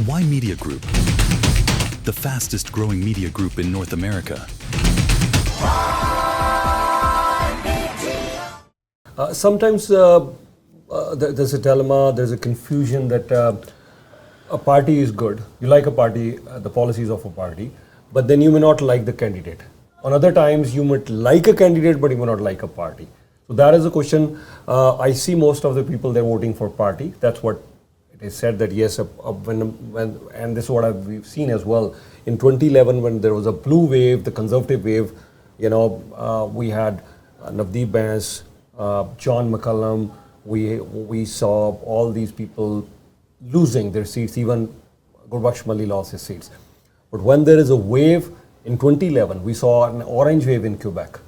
Why Media Group? The fastest growing media group in North America. Sometimes there's a dilemma, there's a confusion that a party is good. You like a party, the policies of a party, but then you may not like the candidate. On other times, you might like a candidate, but you may not like a party. So that is a question. I see most of the people, they're voting for party. That's what it is said, that yes, and this is what we've seen as well. In 2011, when there was a blue wave, the conservative wave, we had Navdeep Bains, John McCallum, we saw all these people losing their seats, even Gurbaksh Malli lost his seats. But when there is a wave, in 2011, we saw an orange wave in Quebec.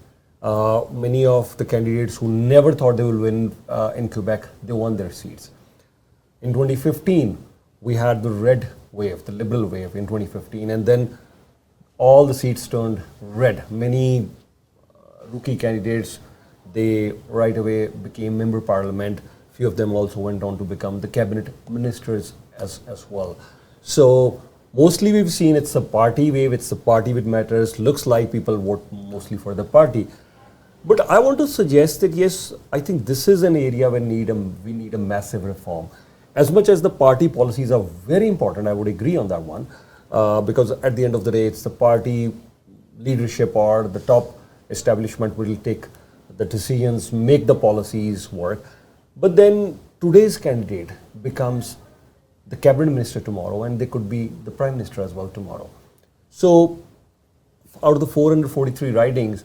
Many of the candidates who never thought they will win in Quebec, they won their seats. In 2015, we had the red wave, the liberal wave in 2015, and then all the seats turned red. Many rookie candidates, they right away became member parliament. Few of them also went on to become the cabinet ministers as well. So mostly we've seen it's a party wave, it's the party which matters. Looks like people vote mostly for the party. But I want to suggest that yes, I think this is an area where we need a massive reform. As much as the party policies are very important, I would agree on that one, because at the end of the day, it's the party leadership or the top establishment will take the decisions, make the policies work. But then today's candidate becomes the cabinet minister tomorrow, and they could be the prime minister as well tomorrow. So out of the 443 ridings,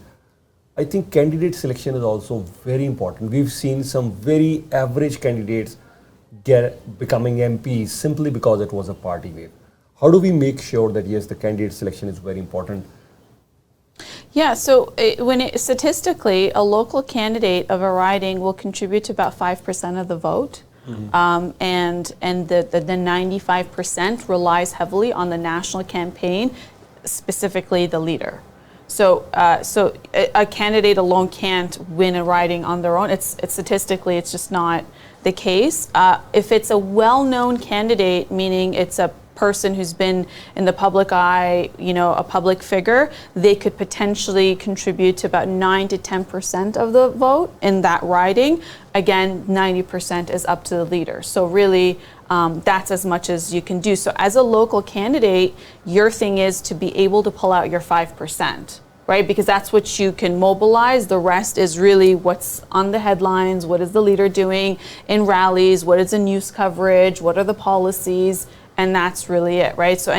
I think candidate selection is also very important. We've seen some very average candidates becoming MPs simply because it was a party wave. How do we make sure that yes, the candidate selection is very important? Yeah, so statistically, a local candidate of a riding will contribute to about 5% of the vote. Mm-hmm. And the 95% relies heavily on the national campaign, specifically the leader. So a candidate alone can't win a riding on their own. It's statistically, it's just not the case. If it's a well-known candidate, meaning it's a person who's been in the public eye, a public figure, they could potentially contribute to about 9 to 10% of the vote in that riding. Again, 90% is up to the leader. So really, that's as much as you can do. So as a local candidate, your thing is to be able to pull out your 5%. Right, because that's what you can mobilize. The rest is really what's on the headlines, what is the leader doing in rallies, what is the news coverage, what are the policies, and that's really it, right? So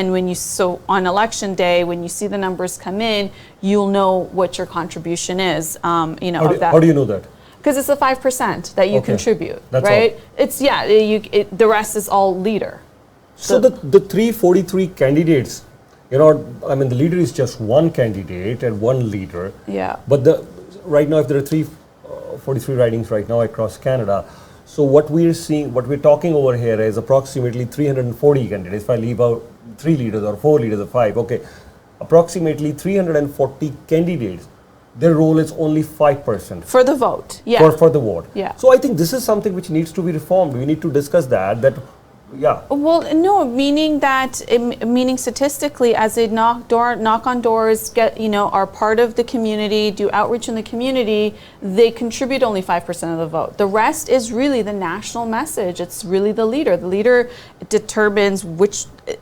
on election day, when you see the numbers come in, you'll know what your contribution is. How do you know that? Because it's the 5% that you contribute, that's right? All. It's the rest is all leader. So the 343 candidates. The leader is just one candidate and one leader. Yeah. But right now, if there are 343 ridings right now across Canada, so what we're talking over here is approximately 340 candidates. If I leave out 3 leaders or 4 leaders or 5, approximately 340 candidates. Their role is only 5%. For the vote, yeah. For the vote. Yeah. So I think this is something which needs to be reformed. We need to discuss that. Yeah. Well, no, meaning statistically, as they knock on doors, are part of the community, do outreach in the community, they contribute only 5% of the vote. The rest is really the national message. It's really the leader. The leader determines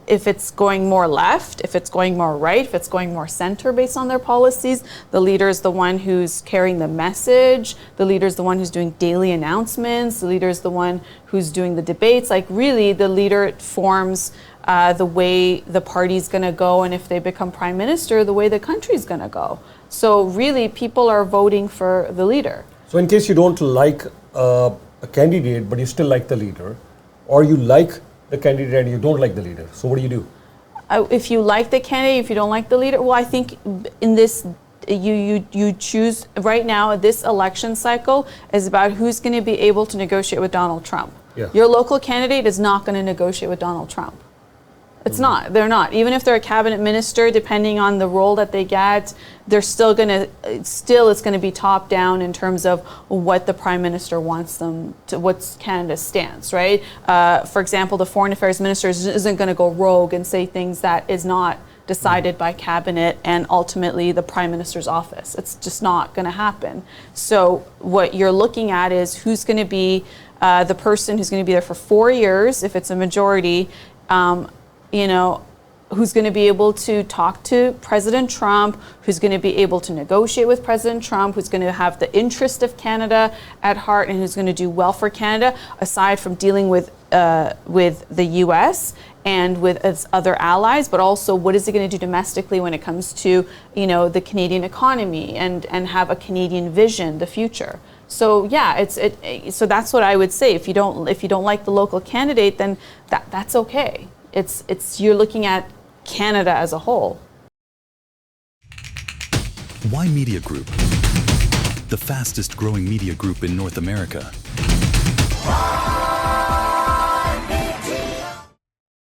if it's going more left, if it's going more right, if it's going more center based on their policies. The leader is the one who's carrying the message. The leader is the one who's doing daily announcements. The leader is the one who's doing the debates. Like really, the leader forms the way the party's going to go, and if they become prime minister, the way the country's going to go. So really, people are voting for the leader. So in case you don't like a candidate, but you still like the leader, or you like the candidate and you don't like the leader, so what do? If you like the candidate, if you don't like the leader, well, I think in this, you choose right now. This election cycle is about who's going to be able to negotiate with Donald Trump. Yeah. Your local candidate is not going to negotiate with Donald Trump. It's not. They're not. Even if they're a cabinet minister, depending on the role that they get, they're still going to, it's going to be top down in terms of what the prime minister wants them to, what's Canada's stance, right? For example, the foreign affairs minister isn't going to go rogue and say things that is not decided by cabinet and ultimately the prime minister's office. It's just not going to happen. So what you're looking at is who's going to be the person who's going to be there for 4 years, if it's a majority, who's going to be able to talk to President Trump, who's going to be able to negotiate with President Trump, who's going to have the interest of Canada at heart, and who's going to do well for Canada, aside from dealing with the U.S. and with its other allies, but also what is it going to do domestically when it comes to, the Canadian economy and have a Canadian vision, the future. So yeah, so that's what I would say. If you don't like the local candidate, then that's okay. You're looking at Canada as a whole. Ymedia Group, the fastest growing media group in North America.